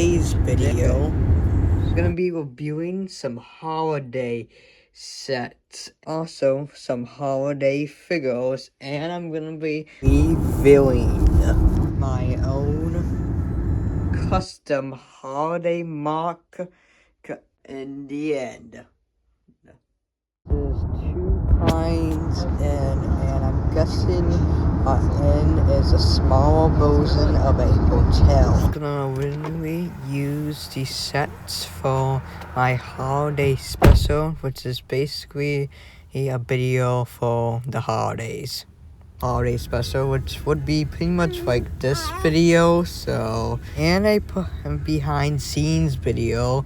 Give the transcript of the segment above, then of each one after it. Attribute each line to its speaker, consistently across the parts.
Speaker 1: today's video, I'm gonna be reviewing some holiday sets, also some holiday figures, and I'm gonna be reviewing my own custom holiday mock in the end. There's two kinds, and I'm guessing N is a smaller version of a hotel. I'm gonna originally use these sets for my holiday special, which is basically a video for the holidays. Holiday special, which would be pretty much like this video, and a behind scenes video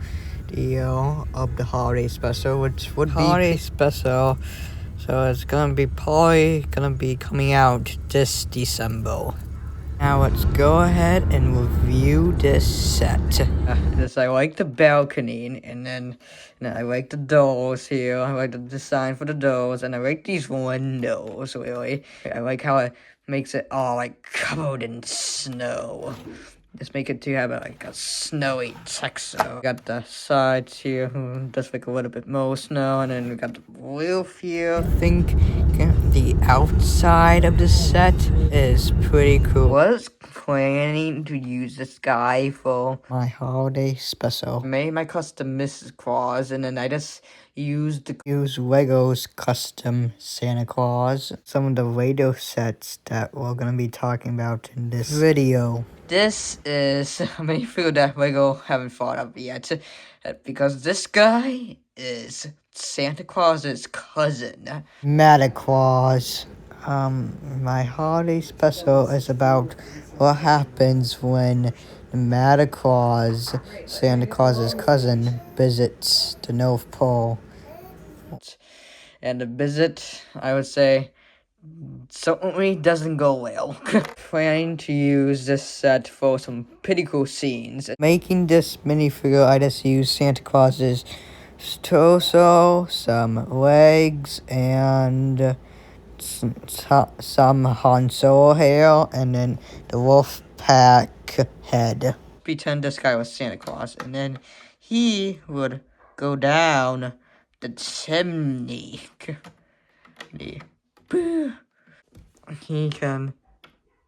Speaker 1: of the holiday special, which would be holiday special, so it's probably gonna be coming out this December. Now let's go ahead and review this set. I like the balcony, and then I like the doors here. I like the design for the doors, and I like these windows, really. I like how it makes it all, like, covered in snow. Just make it to have a snowy texture. We got the sides here, just like a little bit more snow, and then we got the roof here. I think the outside of the set is pretty cool. I was planning to use this guy for my holiday special. I made my custom Mrs. Claus, and then I just used Lego's custom Santa Claus. Some of the radio sets that we're gonna be talking about in this video. This is a minifigure that Lego haven't thought of yet, because this guy is Santa Claus's cousin. Santa Claus. My holiday special is about what happens when Santa Claus, Santa Claus's cousin, visits the North Pole. And the visit, I would say, certainly doesn't go well. Planning to use this set for some pretty cool scenes. Making this minifigure, I just used Santa Claus's torso, some legs, and some Han Solo hair, and then the wolf pack head. Pretend this guy was Santa Claus, and then he would go down the chimney. He can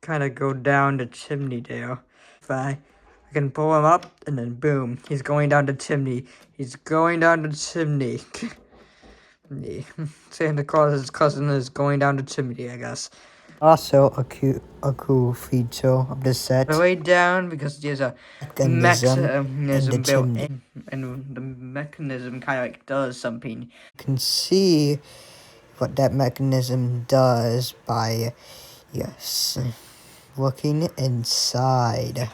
Speaker 1: kind of go down the chimney there. If I can pull him up, and then boom, he's going down the chimney. He's going down the chimney. Santa Claus's cousin is going down the chimney, I guess. Also, a cool feature of this set. Way down, because there's a mechanism built in, and the mechanism kind of like does something. You can see what that mechanism does by, looking inside.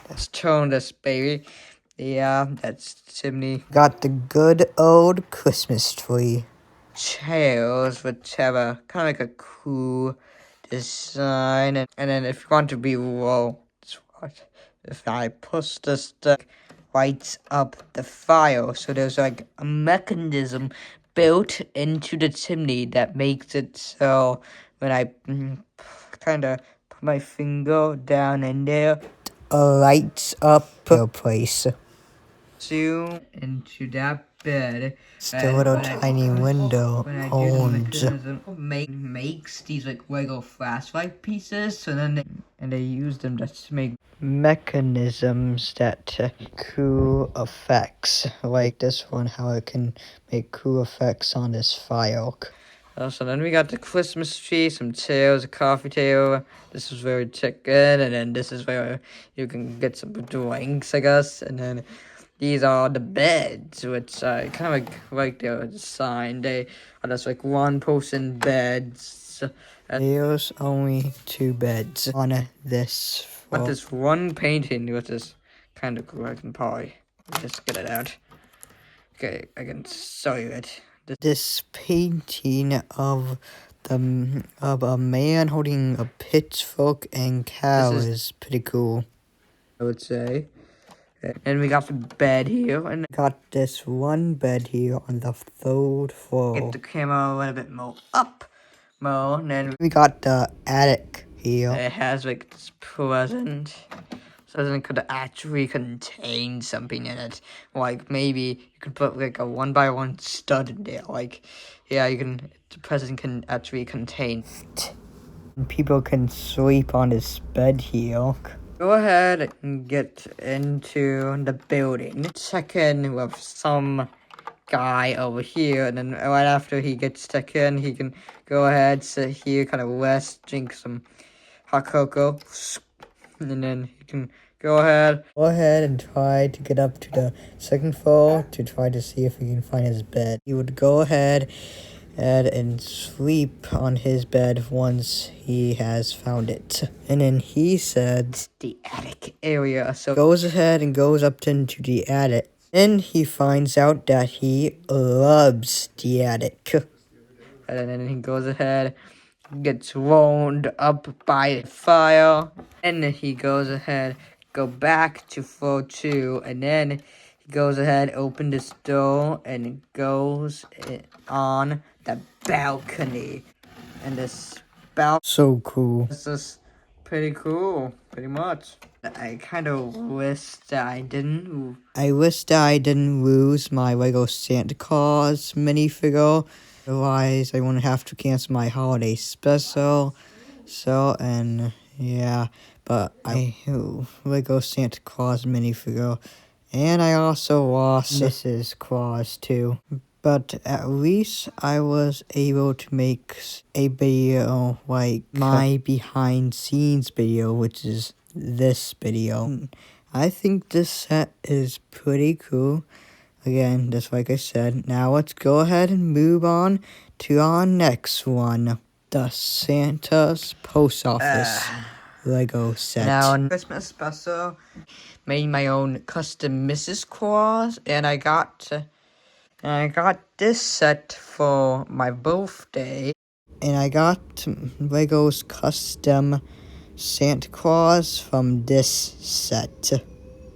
Speaker 1: Let's turn this baby. Yeah, that's the chimney. Got the good old Christmas tree. Chairs, which have a kind of like a cool design. And then if you want to be low, if I push this stuff, lights up the fire. So there's like a mechanism built into the chimney that makes it so when I kind of put my finger down in there, lights up your place. Zoom into that bed. It's the little tiny window makes these like Lego flashlight pieces. So then they use them to make mechanisms that cool effects, like this one, how it can make cool effects on this file. So then we got the Christmas tree, some chairs, a coffee table. This is very chicken, and then this is where you can get some drinks, I guess. And then these are the beds, which I kind of like their design. They are just like one-person beds. And there's only 2 beds on this floor. But this one painting, which is kind of cool. I can probably just get it out. Okay, I can show you it. This painting of a man holding a pitchfork and cow is pretty cool, I would say. And we got the bed here, and got this one bed here on the 3rd floor. Get the camera a little bit more up, and then we got the attic here. It has like this present. so then it could actually contain something in it. Like maybe you could put like a 1x1 stud in there. Like, yeah, the present can actually contain. People can sleep on this bed here. Go ahead and get into the building. Check in with some guy over here, and then right after he gets checked in, he can go ahead, sit here, kind of rest, drink some hot cocoa, and then he can go ahead and try to get up to the second floor to try to see if he can find his bed. He would go ahead and sleep on his bed once he has found it. And then he said the attic area, so goes ahead and goes up into the attic. Then he finds out that he loves the attic. And then he goes ahead, gets warmed up by the fire, and then he goes ahead, go back to floor 2, and then he goes ahead, open this door, and goes on the balcony. And this balcony, so cool. This is pretty cool, pretty much. I kind of wish that I didn't. I wish that I didn't lose my Lego Santa Claus minifigure. Otherwise, I wouldn't have to cancel my holiday special. So, and yeah, but I Lego Santa Claus minifigure. And I also lost Mrs. Claus too. But at least I was able to make a video like my behind scenes video, which is this video. I think this set is pretty cool. Again, just like I said, now let's go ahead and move on to our next one. The Santa's Post Office Lego set. Now, on Christmas special, made my own custom Mrs. Claus, and I got this set for my birthday. And I got Lego's custom Santa Claus from this set.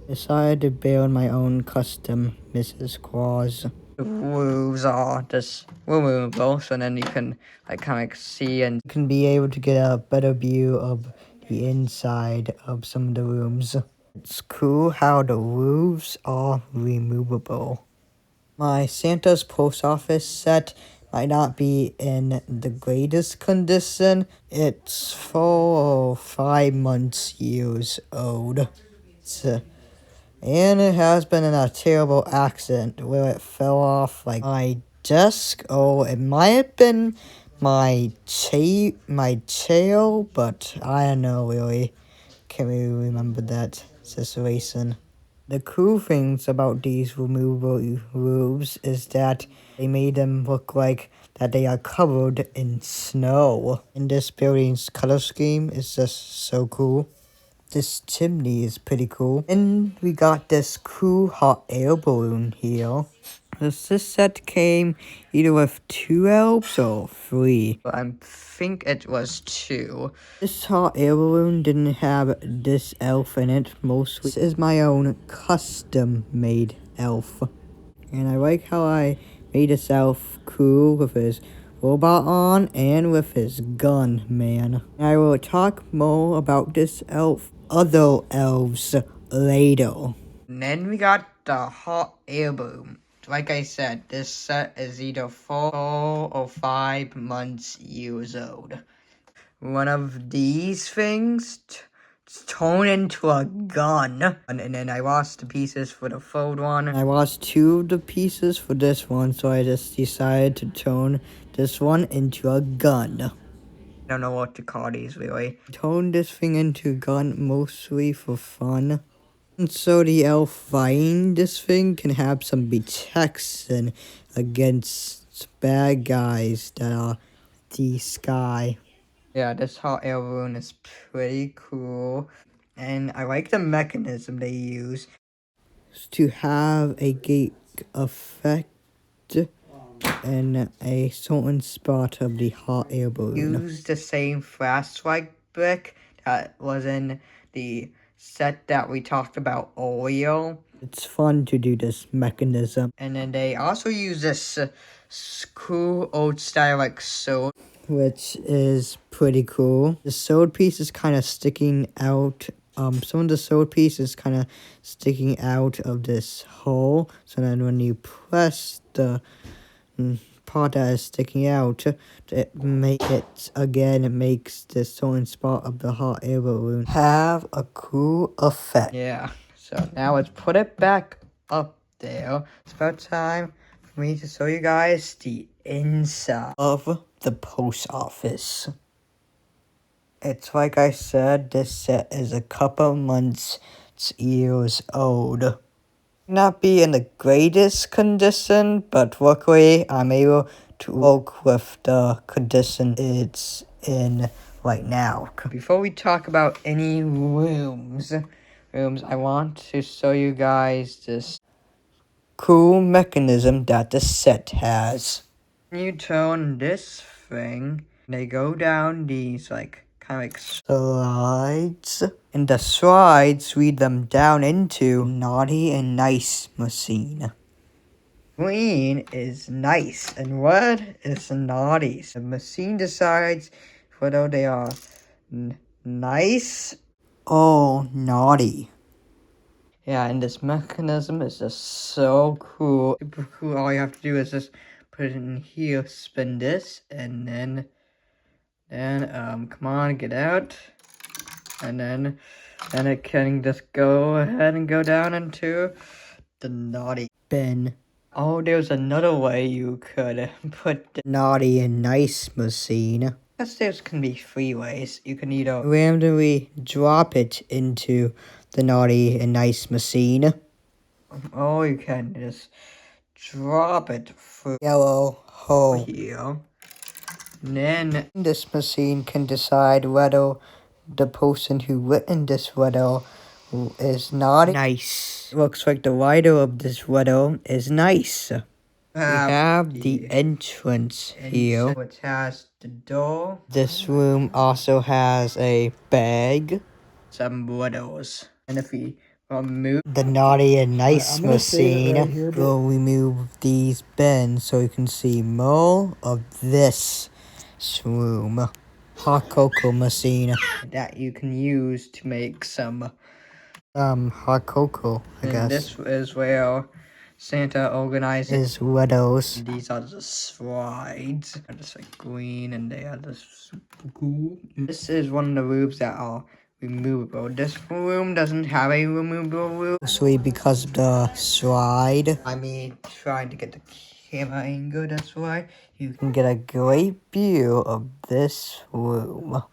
Speaker 1: Decided to build my own custom Mrs. Claus. The roofs are just removable, so then you can kind of see and you can be able to get a better view of the inside of some of the rooms. It's cool how the roofs are removable. My Santa's Post Office set might not be in the greatest condition. It's 4 or 5 months years old. And it has been in a terrible accident where it fell off like my desk. Oh, it might have been my tail, but I don't know really. Can't really remember that situation. The cool things about these removable roofs is that they made them look like that they are covered in snow. And this building's color scheme is just so cool. This chimney is pretty cool. And we got this cool hot air balloon here. This set came either with 2 elves or 3. I think it was 2. This hot air balloon didn't have this elf in it mostly. This is my own custom made elf. And I like how I made this elf cool with his robot on and with his gun, man. I will talk more about this elf, other elves, later. And then we got the hot air balloon. Like I said, this set is either 4 or 5 months years old. One of these things turn into a gun. And then I lost the pieces for the third one. I lost 2 of the pieces for this one, so I just decided to turn this one into a gun. I don't know what to call these really. Turn this thing into a gun mostly for fun. And so the elf fighting this thing can have some protection against bad guys that are the sky. Yeah, this hot air balloon is pretty cool. And I like the mechanism they use to have a gate effect in a certain spot of the hot air balloon. Use the same flashlight brick that was in the set that we talked about earlier. It's fun to do this mechanism. And then they also use this cool old style like sword, which is pretty cool. The sword piece is kind of sticking out some of the sword piece is kind of sticking out of this hole. So then when you press the part that is sticking out, it makes the sewing spot of the hot air balloon have a cool effect. Yeah, so now let's put it back up there. It's about time for me to show you guys the inside of the post office. It's like I said, this set is a couple months years old. Not be in the greatest condition, but luckily I'm able to work with the condition it's in right now. Before we talk about any rooms, I want to show you guys this cool mechanism that the set has. You turn this thing, they go down these kind of slides, and the slides lead them down into naughty and nice machine. Green is nice and red is naughty. So the machine decides whether they are nice or naughty. Yeah, and this mechanism is just so cool. Super cool. All you have to do is just put it in here, spin this, and then come on, get out. And then it can just go ahead and go down into the naughty bin. Oh, there's another way you could put the naughty and nice machine. I guess there can be three ways. You can either randomly drop it into the naughty and nice machine. Or you can just drop it through yellow hole here. And then this machine can decide whether the person who written this riddle is not nice. It looks like the writer of this riddle is nice. We have the entrance here, which has the door. This room also has a bag, some riddles, and if we remove the naughty and nice machine, we'll remove these bins so you can see more of this room. Hot cocoa machine that you can use to make some hot cocoa, I guess. This is where Santa organizes his riddles. These are the slides. They're just green and they are just super cool. This is one of the rooms that are removable. This room doesn't have a removable room. Mostly because of the slide. I mean, trying to get the camera angle, that's why. You can get a great view of this room.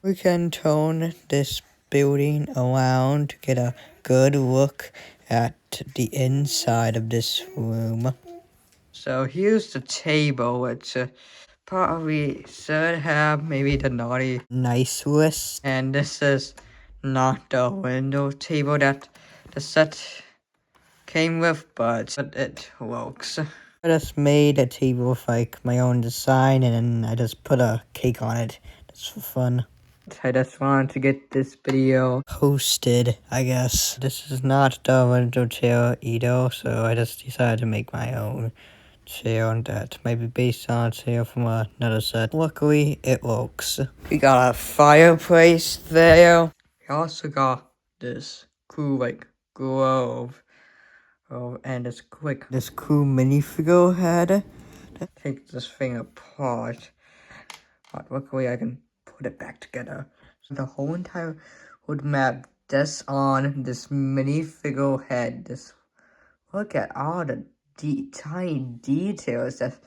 Speaker 1: We can turn this building around to get a good look at the inside of this room. So here's the table, which probably should have maybe the naughty nice list. And this is not the window table that the set came with, but it works. I just made a table with my own design, and then I just put a cake on it. Just for fun. I just wanted to get this video posted, I guess. This is not the window chair either, so I just decided to make my own chair that might be based on a chair from another set. Luckily, it works. We got a fireplace there. We also got this cool, glove. Oh, and this cool minifigure head. Take this thing apart. But luckily, I can put it back together. So the whole entire would map this on this minifigure head. Look at all the tiny details that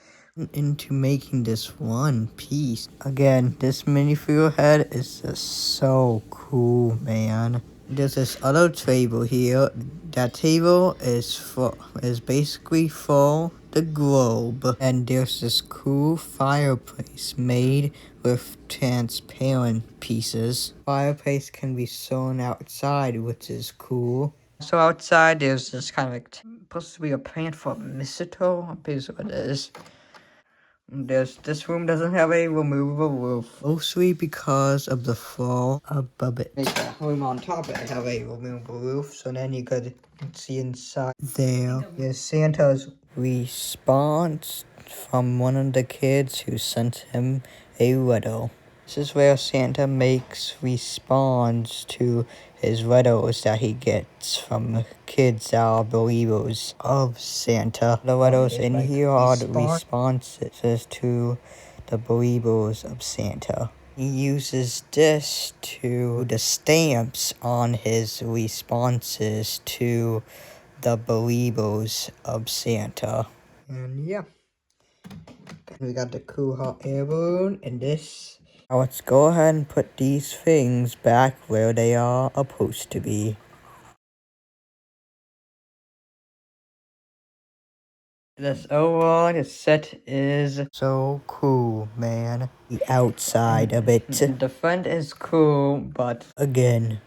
Speaker 1: into making this one piece. Again, this minifigure head is just so cool, man. There's this other table here. That table is basically for the globe. And there's this cool fireplace made with transparent pieces. Fireplace can be sewn outside, which is cool. So outside there's this kind of supposed to be a plant for mistletoe. Basically what it is. This room doesn't have a removable roof. Mostly because of the floor above it. Make the room on top of it have a removable roof, so then you could see inside there. There's Santa's response from one of the kids who sent him a riddle. This is where Santa responds to his letters that he gets from kids that are believers of Santa. The letters in here are the responses to the believers of Santa. He uses this to the stamps on his responses to the believers of Santa. And yeah, we got the cool hot air balloon and this. Now let's go ahead and put these things back where they are supposed to be. This overall set is so cool, man. The outside of it. The front is cool, but the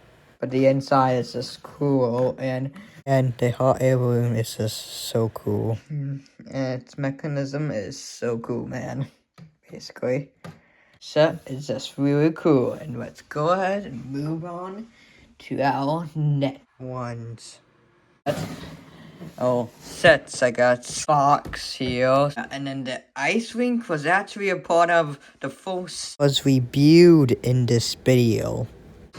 Speaker 1: inside is just cool, and the hot air balloon is just so cool. And its mechanism is so cool, man. Basically, set is just really cool, and let's go ahead and move on to our next ones. Sets. I got Fox here. And then the ice rink was actually a part of the first. Was reviewed in this video.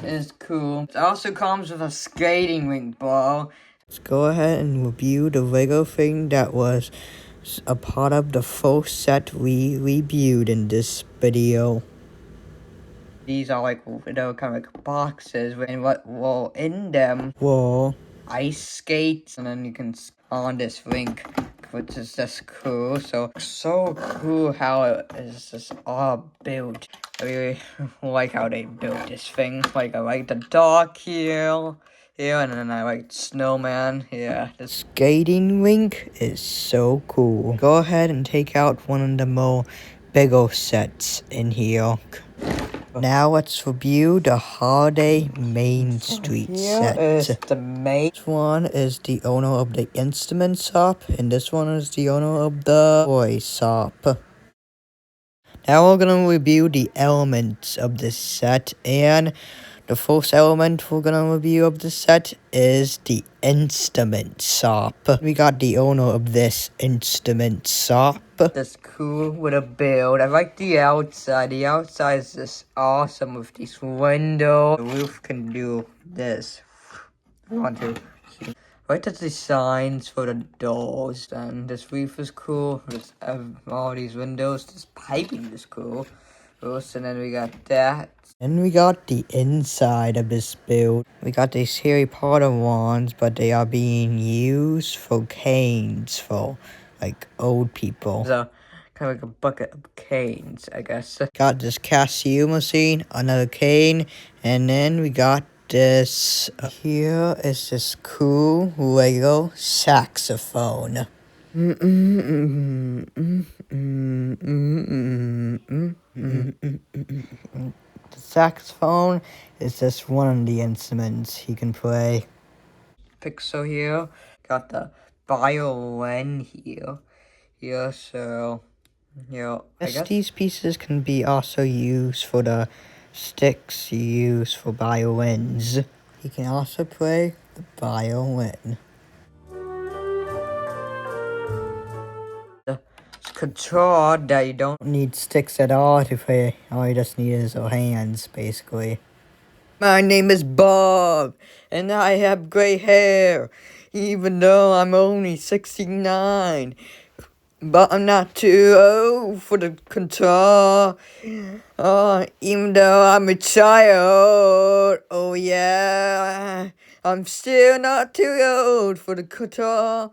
Speaker 1: It's cool. It also comes with a skating rink, bro. Let's go ahead and review the Lego thing that was a part of the first set we reviewed in this video. These are like, they're kind of like boxes, and what will in them were ice skates, and then you can on this rink, which is just cool. So cool how it is just all built. I really like how they built this thing. Like, I like the dock here, and then I like snowman. Yeah, the skating rink is so cool. Go ahead and take out one of the more bigger sets in here. Now let's review the Holiday Main Street set. This one is the owner of the instrument shop, and this one is the owner of the toy shop. Now we're gonna review the elements of this set, and the first element we're gonna review of the set is the instrument shop. We got the owner of this instrument shop. That's cool with a build. I like the outside. The outside is just awesome with these windows. The roof can do this. I want to. Right, the designs for the doors, and this roof is cool. With all these windows, this piping is cool. And then we got that. Then we got the inside of this build. We got these Harry Potter wands, but they are being used for canes for, like, old people. So, kind of like a bucket of canes, I guess. Got this casio machine, another cane, and then we got this. Here is this cool Lego saxophone. The saxophone is just one of the instruments he can play. Pixel here, got the violin here. So, I guess these pieces can be also used for the sticks you use for violins. He can also play the violin. The control that you don't need sticks at all to play. All you just need is your hands, basically. My name is Bob, and I have gray hair, even though I'm only 69. But I'm not too old for the guitar. Even though I'm a child. Oh yeah, I'm still not too old for the guitar.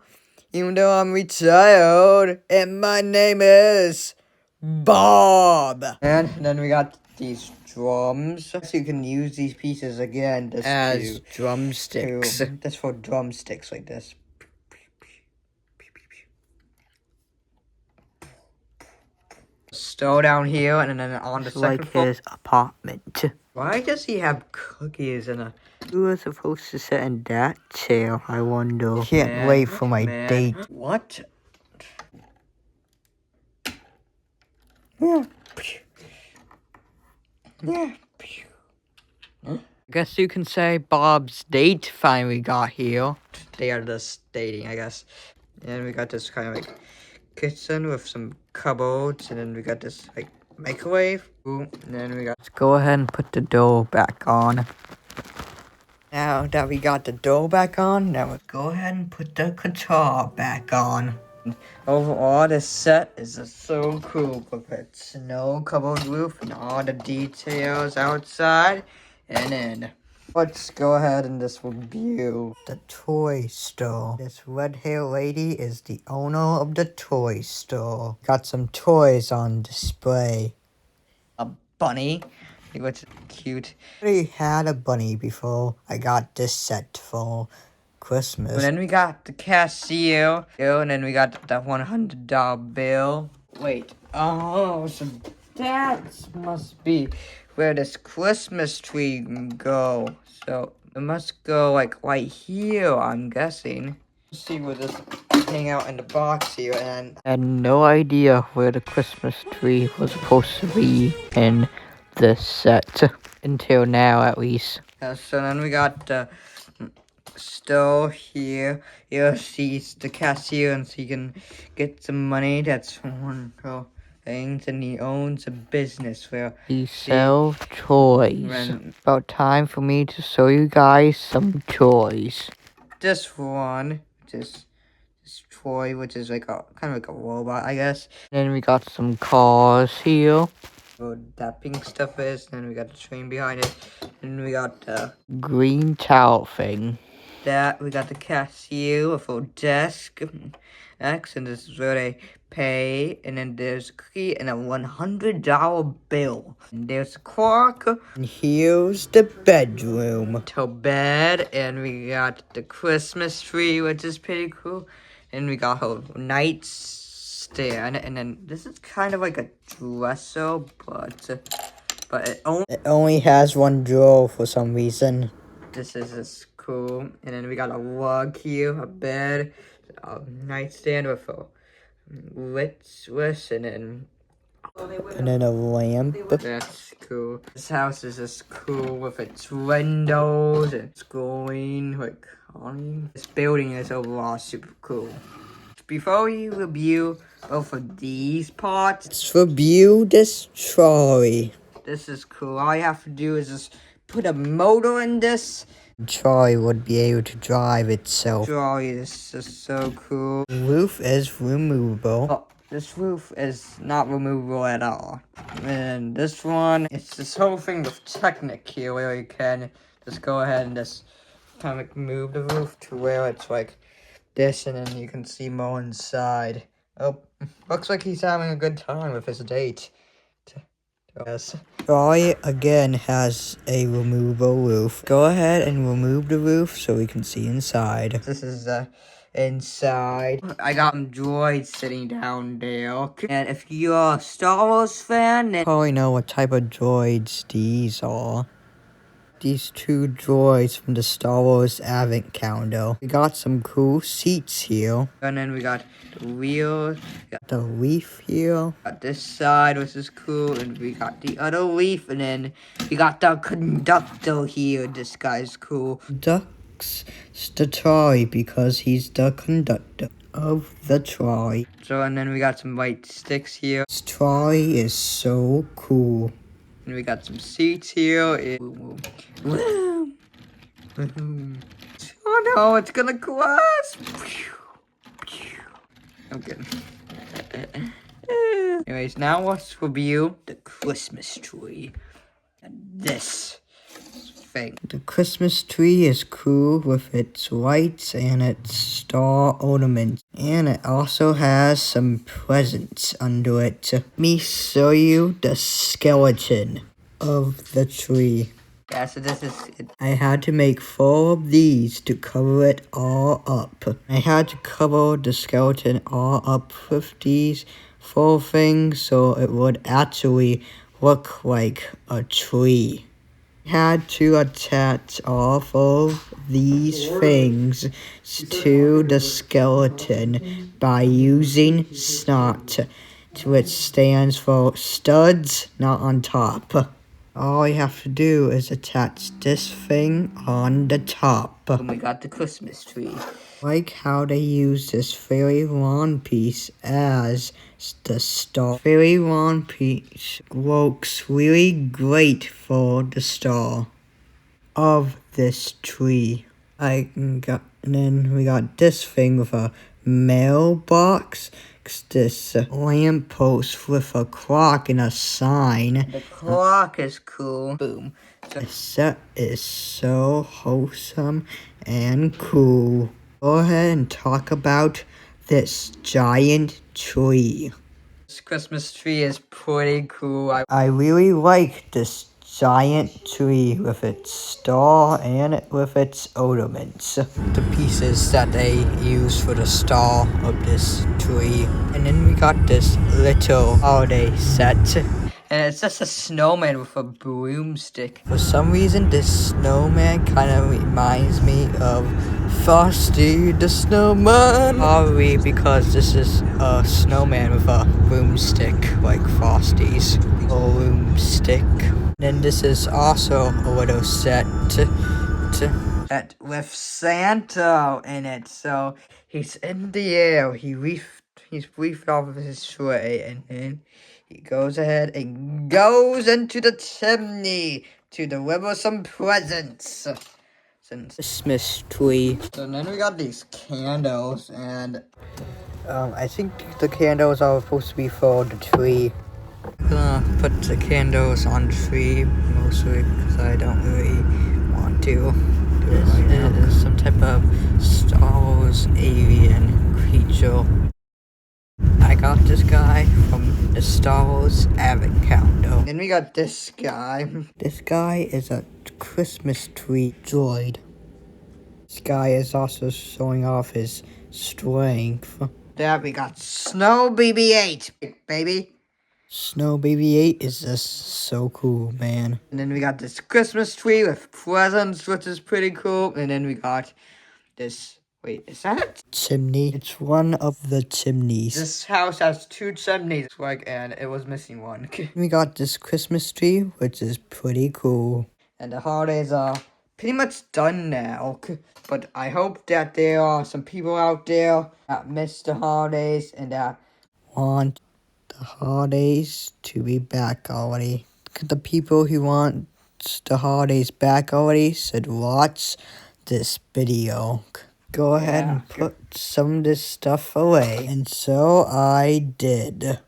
Speaker 1: Even though I'm a child, and my name is Bob. And then we got these drums. So you can use these pieces again as drumsticks. That's for drumsticks like this. Still down here, and then on the second floor. Like his apartment. Why does he have cookies in a... Who is supposed to sit in that chair, I wonder? Can't wait for my date. What? Yeah. Yeah. I guess you can say Bob's date finally got here. They are just dating, I guess. And we got this kind of like kitchen with some cupboards, and then we got this like microwave. Ooh, and then we got. Let's go ahead and put the dough back on. Now that we got the dough back on, now let's go ahead and put the guitar back on. Overall, this set is just so cool with its snow-covered roof and all the details outside and in. Let's go ahead and just review the toy store. This red-haired lady is the owner of the toy store. Got some toys on display. A bunny, which is cute. I already had a bunny before I got this set for Christmas. And then we got the cashier, and then we got the $100 bill. Wait, oh, so that must be where this Christmas tree can go. So it must go like right here, I'm guessing. Let's see where this hang out in the box here, and I had no idea where the Christmas tree was supposed to be in this set until now, at least. So then we got the store here. Here sees the cashier, and so he can get some money. That's one things, and he owns a business where he sells toys. About time for me to show you guys some toys. This one, this toy, which is like a kind of like a robot, I guess. Then we got some cars here. What that pink stuff is. Then we got the train behind it. And we got the green towel thing. That we got the cashier with a desk. X, and this is where they pay. And then there's a cookie and a $100 bill. And there's a clock. And here's the bedroom. To bed, and we got the Christmas tree, which is pretty cool. And we got a nightstand, and then this is kind of like a dresser, but it only has one drawer for some reason. This is just cool. And then we got a rug here, a bed, a nightstand with a lit switch, and then a lamp. That's cool. This house is just cool with its windows. It's going like on. This building is overall super cool. Before we review both of these parts, let's review this trolley. This is cool. All you have to do is just put a motor in this. The trolley would be able to drive itself. Trolley is just so cool. The roof is removable. Oh, this roof is not removable at all. And this one, it's this whole thing with Technic here where you can just go ahead and just kind of like move the roof to where it's like this, and then you can see more inside. Oh, looks like he's having a good time with his date. Yes. Troy again has a removable roof. Go ahead and remove the roof so we can see inside. This is inside. I got some droids sitting down there. And if you're a Star Wars fan, then you probably know what type of droids these are. These two droids from the Star Wars Advent Calendar. We got some cool seats here. And then we got the wheels. Got the leaf here. Got this side, which is cool. And we got the other leaf. And then we got the conductor here. This guy's cool. Ducks the trolley because he's the conductor of the trolley. So, and then we got some white sticks here. This trolley is so cool. And we got some seats here. Oh no, it's gonna crash! I'm kidding. Anyways, now let's review the Christmas tree. And this thing. The Christmas tree is cool with its lights and its star ornaments. And it also has some presents under it. Let me show you the skeleton of the tree. Yeah, so this is it. I had to make 4 of these to cover it all up. I had to cover the skeleton all up with these 4 things so it would actually look like a tree. I had to attach all of these things to the skeleton by using SNOT, which stands for studs not on top. All you have to do is attach this thing on the top. And we got the Christmas tree. Like how they use this very long piece as the star. Very long piece works really great for the star of this tree. And then we got this thing with a mailbox. This lamppost with a clock and a sign. The clock is cool. Boom. So the set is so wholesome and cool. Go ahead and talk about this giant tree. This Christmas tree is pretty cool. I really like this giant tree with its star and with its ornaments. The pieces that they use for the star of this tree. And then we got this little holiday set. And it's just a snowman with a broomstick. For some reason, this snowman kind of reminds me of Frosty the Snowman. Probably because this is a snowman with a broomstick, like Frosty's broomstick. Then this is also a little set with Santa in it. So he's in the air. He's briefed off of his sleigh, and then he goes ahead and goes into the chimney to deliver some presents. Christmas tree. So then we got these candles, and I think the candles are supposed to be for the tree. I'm gonna put the candles on the tree mostly because I don't really want to. This is some type of Star Wars alien creature. I got this guy from the Star Wars Advent Calendar. Then we got this guy. This guy is a Christmas tree droid. This guy is also showing off his strength. There we got Snow BB-8, baby. Snow BB-8 is just so cool, man. And then we got this Christmas tree with presents, which is pretty cool. And then we got this, wait, is that chimney? It's one of the chimneys. This house has 2 chimneys, and it was missing one. We got this Christmas tree, which is pretty cool. And the holidays are pretty much done now. But I hope that there are some people out there that miss the holidays and that want the holidays to be back already. The people who want the holidays back already should watch this video. Go ahead and put some of this stuff away. And so I did.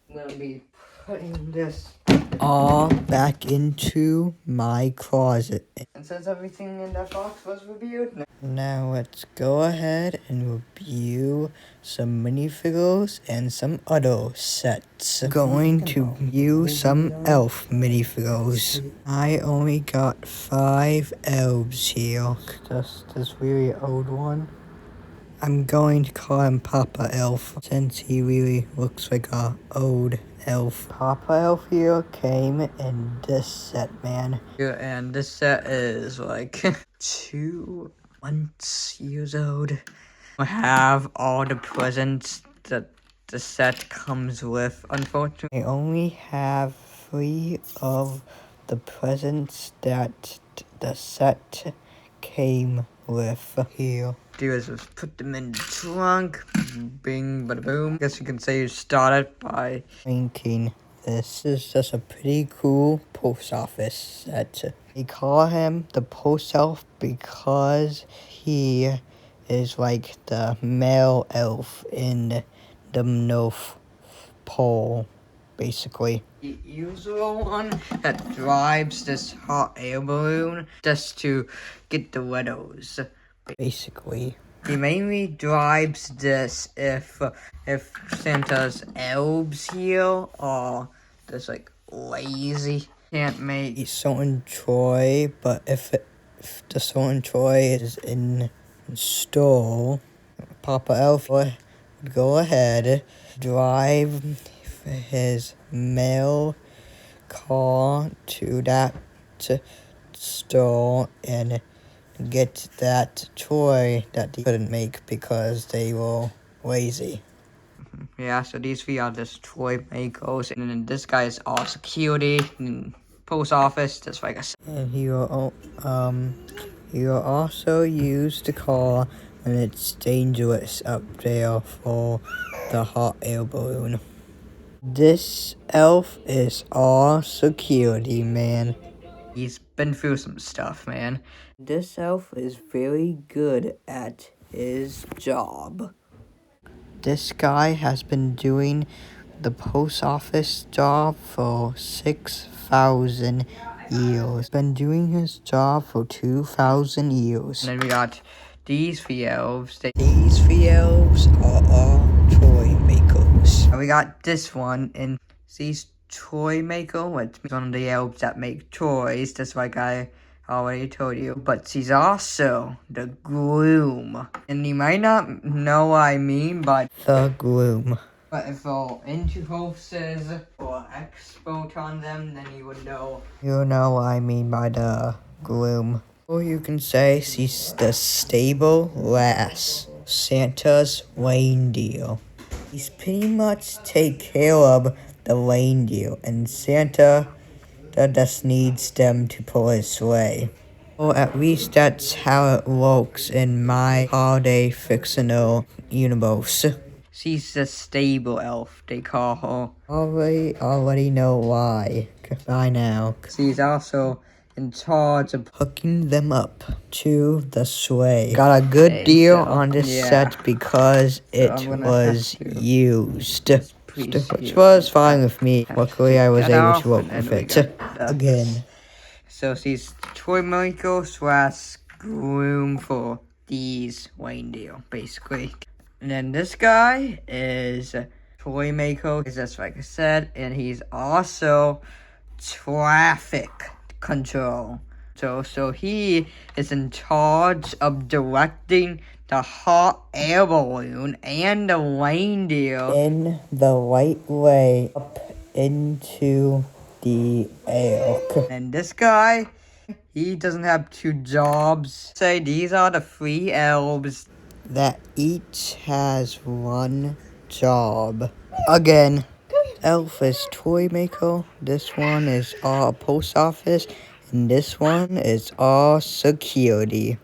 Speaker 1: I'm gonna be putting this all back into my closet. And since everything in that box was reviewed, now let's go ahead and review some minifigures and some other sets. Going to review some elf minifigures. I only got 5 elves here. Just this really old one. I'm going to call him Papa Elf, since he really looks like a old elf. Papa Elf here came in this set, man. Yeah, and this set is like 2 months years old. I have all the presents that the set comes with. Unfortunately, I only have 3 of the presents that the set came with here. Do is just put them in the trunk. Bing, bada boom. Guess you can say you started by painting this. This is just a pretty cool post office set. They call him the post elf because he is like the male elf in the North Pole, basically. The usual one that drives this hot air balloon just to get the widows. Basically, he mainly drives this if Santa's elves here are just like lazy, can't make a certain toy, but if the certain toy is in store, Papa Elf would go ahead, drive his mail car to that store and get that toy that they couldn't make because they were lazy. Yeah, so these 3 are just toy makers, and then this guy is all security. And post office, just like I said. And you're also used to call when it's dangerous up there for the hot air balloon. This elf is all security, man. He's been through some stuff, man. This elf is very good at his job. This guy has been doing the post office job for 6,000 years. Been doing his job for 2,000 years. And then we got these three elves. These three elves are all toy makers. And we got this one, and these toy maker, which is one of the elves that make toys, just like I already told you. But she's also the groom. And you might not know what I mean by the groom. But if all into horses or export on them, then you would know. You know what I mean by the groom. Or you can say she's the stable lass. Santa's reindeer. He's pretty much take care of the reindeer, and Santa just needs them to pull his sleigh. Or at least that's how it works in my holiday fictional universe. She's the stable elf, they call her. Already know why. By now. She's also in charge of hooking them up to the sleigh. Got a good deal on this set because it was used. Which was fine with me. Luckily, I was able to work with it again. So she's toy maker / groom for these reindeer, basically. And then this guy is toy maker, just like I said, and he's also traffic control. So he is in charge of directing the hot air balloon and the reindeer in the right way up into the air. And this guy, he doesn't have two jobs. Say these are the three elves that each has one job. Again, elf is toy maker, this one is all post office, and this one is all security.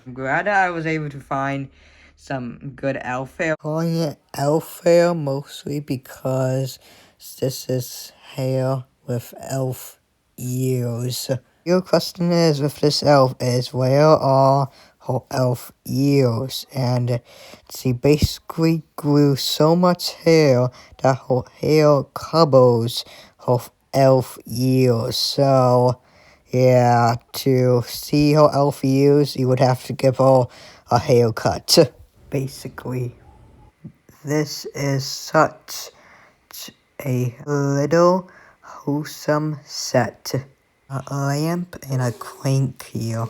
Speaker 1: I'm glad that I was able to find some good elf hair. Calling it elf hair mostly because this is hair with elf ears. Your question is with this elf is where are her elf ears? And she basically grew so much hair that her hair covers her elf ears. So yeah, to see her elf ears, you would have to give her a haircut. Basically, this is such a little wholesome set. A lamp and a crank here.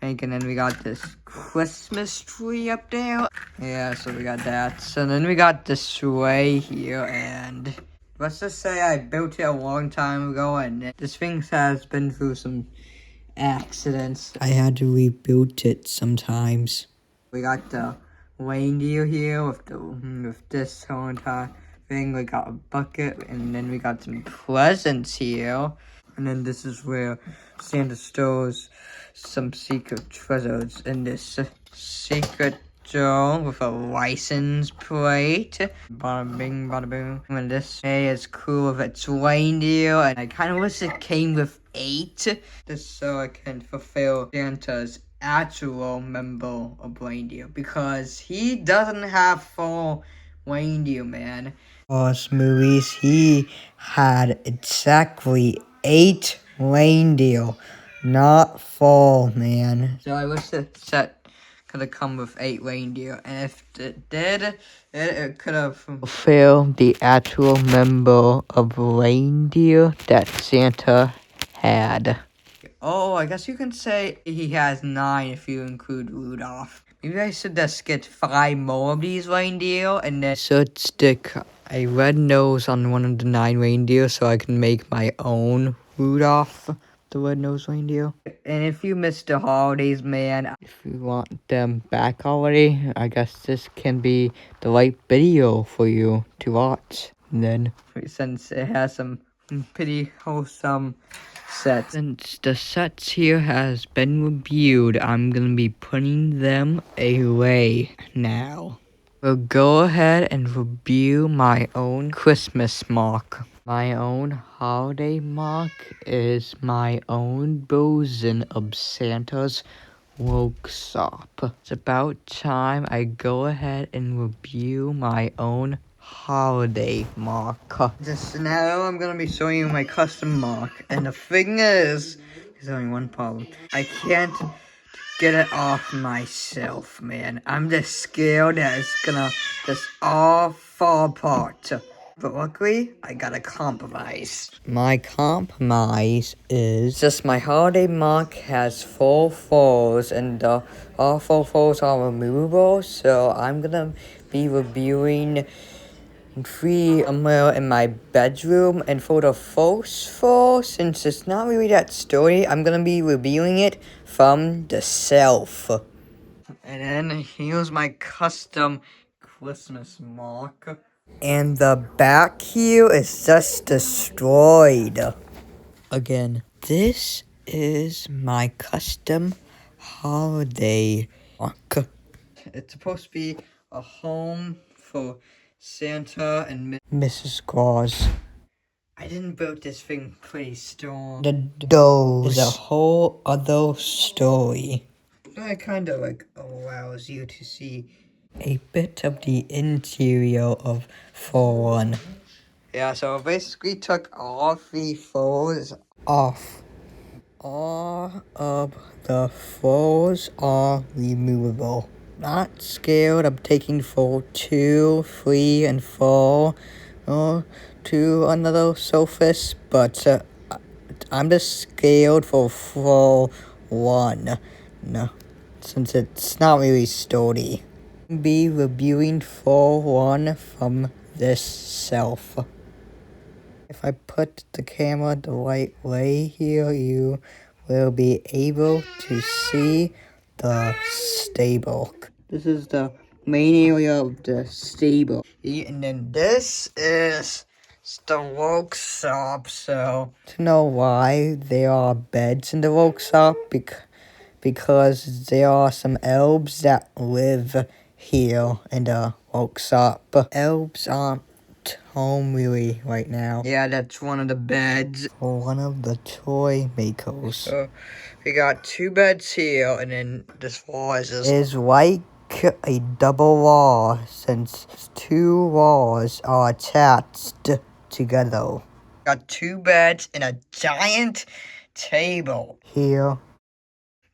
Speaker 1: And then we got this Christmas tree up there. Yeah, so we got that. So then we got the sleigh here, and let's just say I built it a long time ago, and this thing has been through some accidents. I had to rebuild it sometimes. We got the reindeer here with this whole entire thing. We got a bucket, and then we got some presents here. And then this is where Santa stores some secret treasures in this secret jar with a license plate. Bada bing, bada boom. And this hay is cool with its reindeer, and I kind of wish it came with 8, just so I can fulfill Santa's actual member of reindeer, because he doesn't have 4 reindeer, man. Last movies, he had exactly 8 reindeer, not 4, man. So I wish the set could have come with 8 reindeer, and if it did, it could have fulfilled the actual member of reindeer that Santa had. Oh, I guess you can say he has 9 if you include Rudolph. Maybe I should just get 5 more of these reindeer, and then should stick a red nose on one of the 9 reindeer so I can make my own Rudolph the red-nosed reindeer. And if you missed the holidays, man, if you want them back already, I guess this can be the right video for you to watch. And then, since it has some and pretty wholesome sets. Since the sets here has been reviewed, I'm gonna be putting them away now. We'll go ahead and review my own Christmas mark. My own holiday mark is my own version of Santa's workshop. It's about time I go ahead and review my own holiday mark. Just now I'm gonna be showing you my custom mark, and the thing is, there's only one problem. I can't get it off myself, man. I'm just scared that it's gonna just all fall apart. But luckily, I got a compromise. My compromise is just my holiday mark has 4 fours, and all 4 fours are removable. So I'm gonna be reviewing 3 somewhere in my bedroom, and for the first 4, since it's not really that story, I'm gonna be reviewing it from the shelf. And then here's my custom Christmas mark. And the back here is just destroyed. Again, this is my custom holiday mark. It's supposed to be a home for Santa and Mrs. Claus. I didn't build this thing pretty strong. The doors is a whole other story. It kind of like allows you to see a bit of the interior of 4-1. Yeah, so I basically took all 3 fours off. All of the fours are removable. Not scared of taking 4, 2, 3, and 4 to another surface, but I'm just scared for 4, 1. No, since it's not really sturdy. Be reviewing 4, 1 from this shelf. If I put the camera the right way here, you will be able to see the stable. This is the main area of the stable. And then this is the workshop. So, to know why there are beds in the workshop, because there are some elves that live here in the workshop. Elves aren't home really right now. Yeah, that's one of the beds. One of the toy makers. So we got 2 beds here, and then this wall is like a double wall, since 2 walls are attached together. Got 2 beds and a giant table here.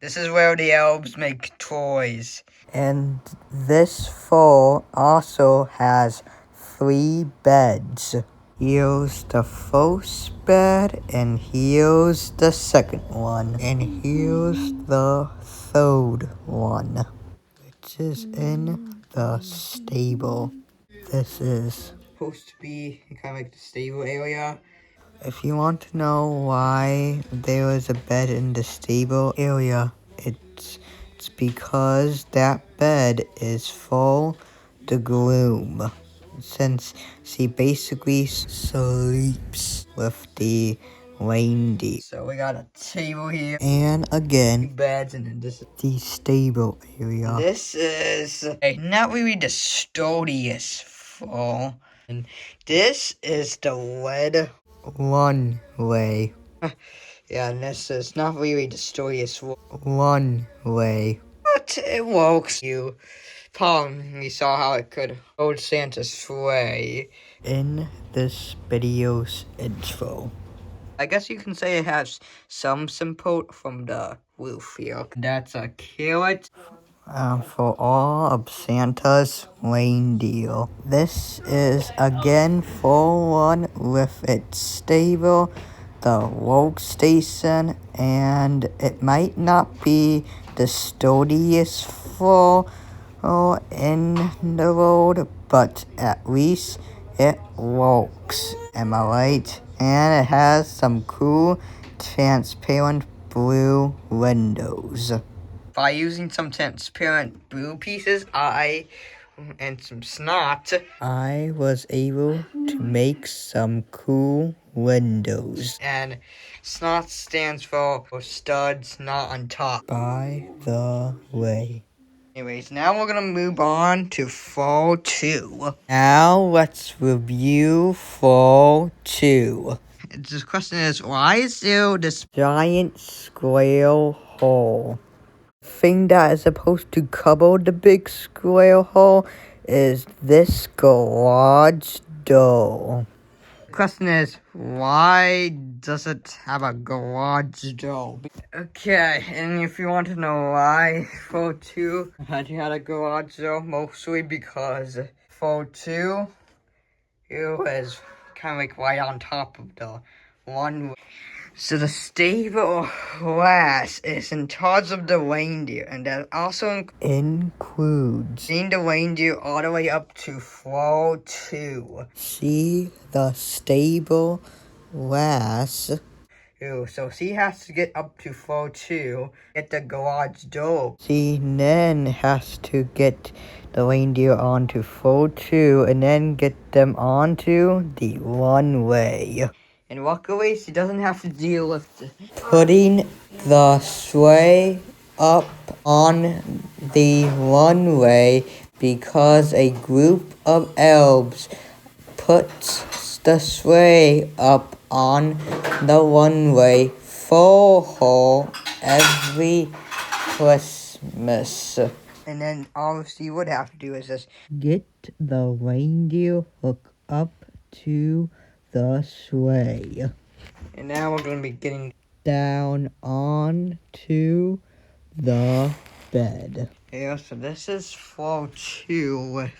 Speaker 1: This is where the elves make toys. And this floor also has 3 beds. Here's the first bed, and here's the second one, and here's the third one, which is in the stable. This is supposed to be kind of like the stable area. If you want to know why there is a bed in the stable area, it's because that bed is for the groom, since she basically sleeps with the reindeer. So we got a table here, and again, 2 beds, and then this is the stable area. This is not really the sturdiest floor, and this is the red one way. Yeah, and this is not really the sturdiest one way. But it works. You saw how it could hold Santa's sleigh in this video's intro. I guess you can say it has some support from the roof here. That's a carrot. For all of Santa's reindeer. This is again 4-1 with its stable, the workstation, and it might not be the sturdiest floor in the road, but at least it works, am I right? And it has some cool transparent blue windows. By using some transparent blue pieces, and some snot, I was able to make some cool windows. And SNOT stands for studs not on top. By the way. Anyways, now we're gonna move on to Fall 2. Now let's review Fall 2. The question is, why is there this giant square hole? The thing that is supposed to cover the big square hole is this garage door. The question is, why does it have a garage door? Okay, and if you want to know why Fall 2 had a garage door, mostly because Fall 2, it was kind of like right on top of the one. So the stable class is in charge of the reindeer, and that also includes getting the reindeer all the way up to Fall 2. See the stable class. So she has to get up to Fall 2, get the garage door. She then has to get the reindeer onto Fall 2, and then get them onto the runway. And luckily, she doesn't have to deal with putting the sleigh up on the runway because a group of elves puts the sleigh up on the runway for her every Christmas. And then all she would have to do is just get the reindeer hook up to the sleigh. And now we're going to be getting down onto the bed. Yeah, so this is Fall 2 with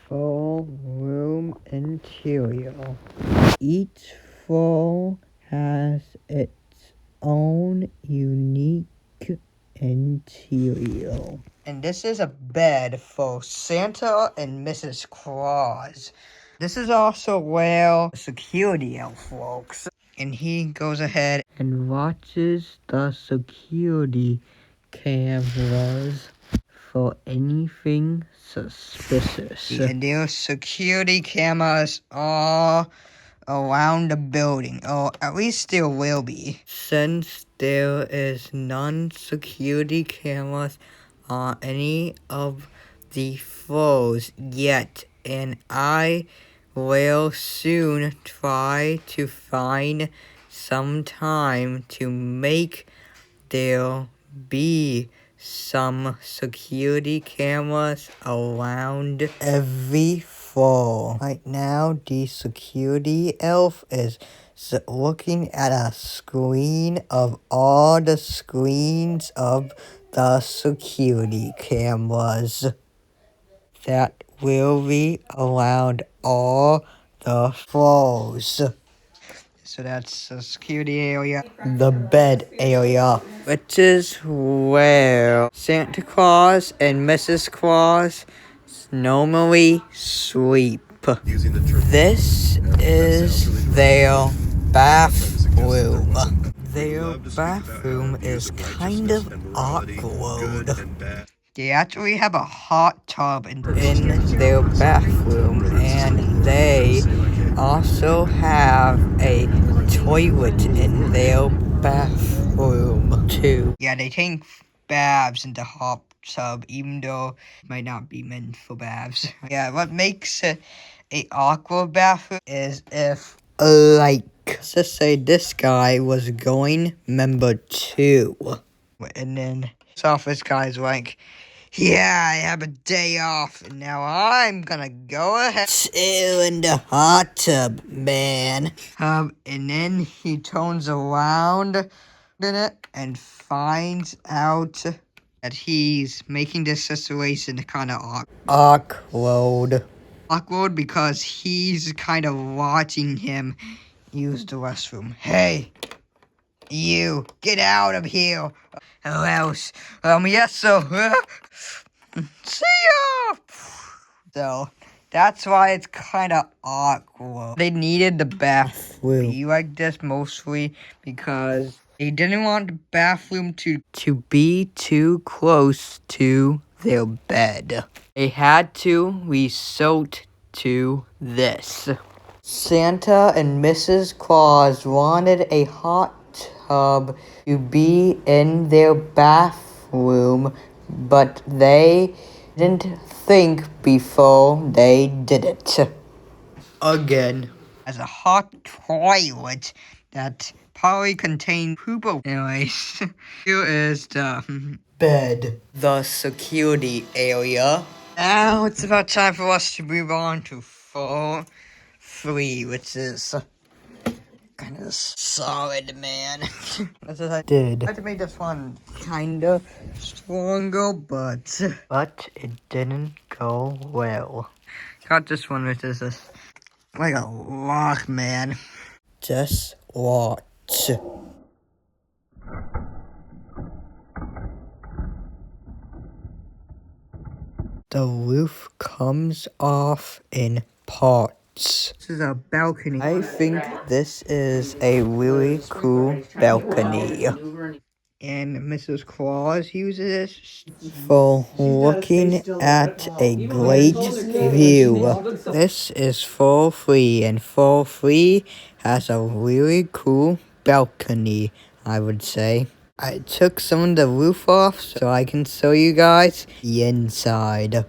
Speaker 1: full room interior. Each floor has its own unique interior. And this is a bed for Santa and Mrs. Claus. This is also where the security elf works. And he goes ahead and watches the security cameras for anything suspicious. And there are security cameras all around the building, or at least there will be. Since there is none security cameras on any of the floors yet, and I will soon try to find some time to make there be some security cameras around every floor. Right now, the security elf is looking at a screen of all the screens of the security cameras that will be around all the floors. So that's the security area. The bed area, which is where Santa Claus and Mrs. Claus normally sleep. This is their bathroom. Their bathroom is kind of awkward. They actually have a hot tub in their bathroom, and they also have a toilet in their bathroom too. Yeah, they take baths in the hot tub, even though it might not be meant for baths. Yeah, what makes a awkward bathroom is if, like, let's just say this guy was going member 2. And then this office guy's like, yeah, I have a day off, and now I'm gonna go ahead chill in the hot tub, man. And then he turns around in it and finds out that he's making this situation kind of awkward. Awkward because he's kind of watching him use the restroom. Hey, you, get out of here. Or else, yes, sir. See ya! So, that's why it's kind of awkward. They needed the bathroom be like this mostly because they didn't want the bathroom to be too close to their bed. They had to resort to this. Santa and Mrs. Claus wanted a hot tub to be in their bathroom, but they didn't think before they did it. Again. As a hot toilet that probably contained poop. Anyways, here is the bed, the security area. Now it's about time for us to move on to floor 3, which is kind of solid, man. That's what I did. I had to make this one kind of stronger, but it didn't go well. Got this one, which is like a lock, man. Just watch. The roof comes off in parts. This is a balcony. I think this is a really cool balcony. And Mrs. Claus uses this for looking at a great view. This is floor 3, and floor 3 has a really cool balcony, I would say. I took some of the roof off so I can show you guys the inside.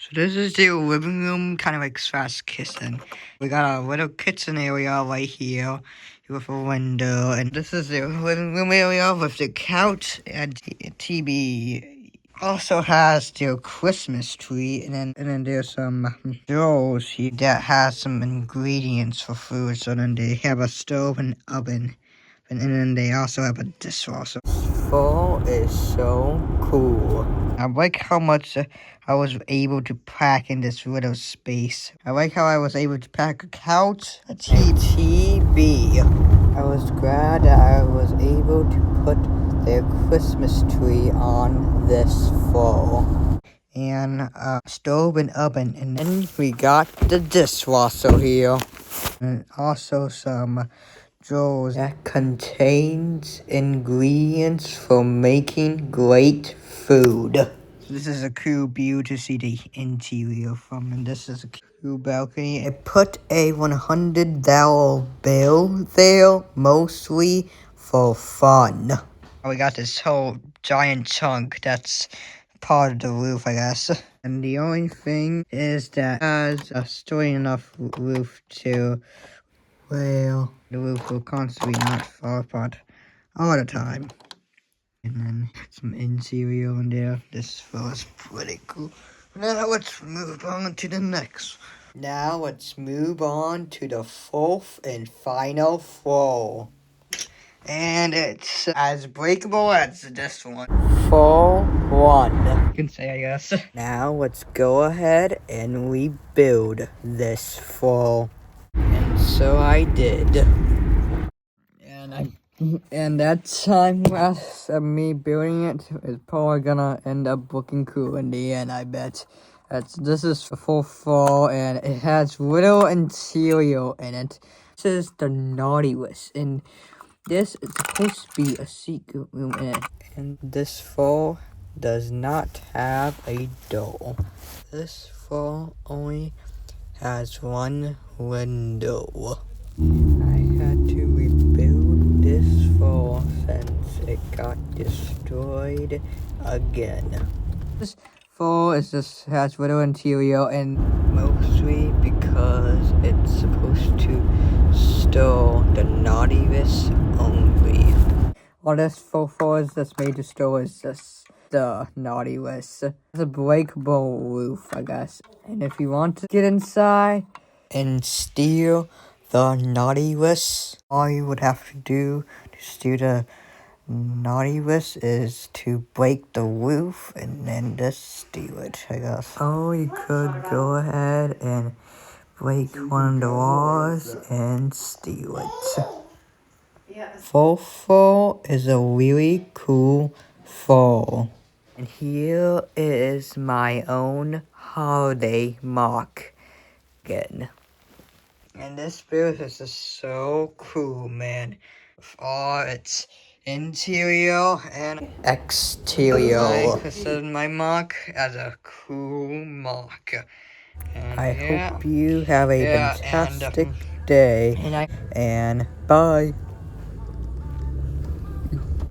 Speaker 1: So this is the living room, kind of like slash kitchen. We got a little kitchen area right here with a window, and this is the living room area with the couch and TV. Also has their Christmas tree, and then there's some drawers here that has some ingredients for food. So then they have a stove and oven. And then they also have a dishwasher. Fall is so cool. I like how much I was able to pack in this little space. I like how I was able to pack a couch, a TV. I was glad that I was able to put their Christmas tree on this fall. And a stove and oven. And then we got the dishwasher here. And also some drawers that contains ingredients for making great food. So this is a cool view to see the interior from, and this is a cool balcony. I put a $100 bill there, mostly for fun. We got this whole giant chunk that's part of the roof, I guess. And the only thing is that it has a straight enough roof to, well, the roof will constantly not fall apart all the time. And then some interior in there. This floor is pretty cool. Now let's move on to the next. Now let's move on to the 4th and final floor. And it's as breakable as this one. Floor 1. You can say, I guess. Now let's go ahead and rebuild this floor. And so I did. And that time lapse of me building it is probably gonna end up looking cool in the end, I bet. This is full floor, and it has little interior in it. This is the naughty list, and this is supposed to be a secret room in it. And this floor does not have a door. This floor only has one window. I had to rebuild this floor since it got destroyed again. This floor has little interior, and mostly because it's supposed to store the naughtiness only. All this floor is just made to store is just the naughty list. It's a breakable roof, I guess. And if you want to get inside and steal the naughty list, all you would have to do to steal the naughty list is to break the roof and then just steal it, I guess. Or you could go ahead and break one of the walls and steal it. Fall is a really cool fall. And here is my own holiday mark again. And this build is just so cool, man. With all its interior and exterior. I consider my mark as a cool mark. And
Speaker 2: I
Speaker 1: yeah,
Speaker 2: hope you have a
Speaker 1: yeah,
Speaker 2: fantastic day, and bye.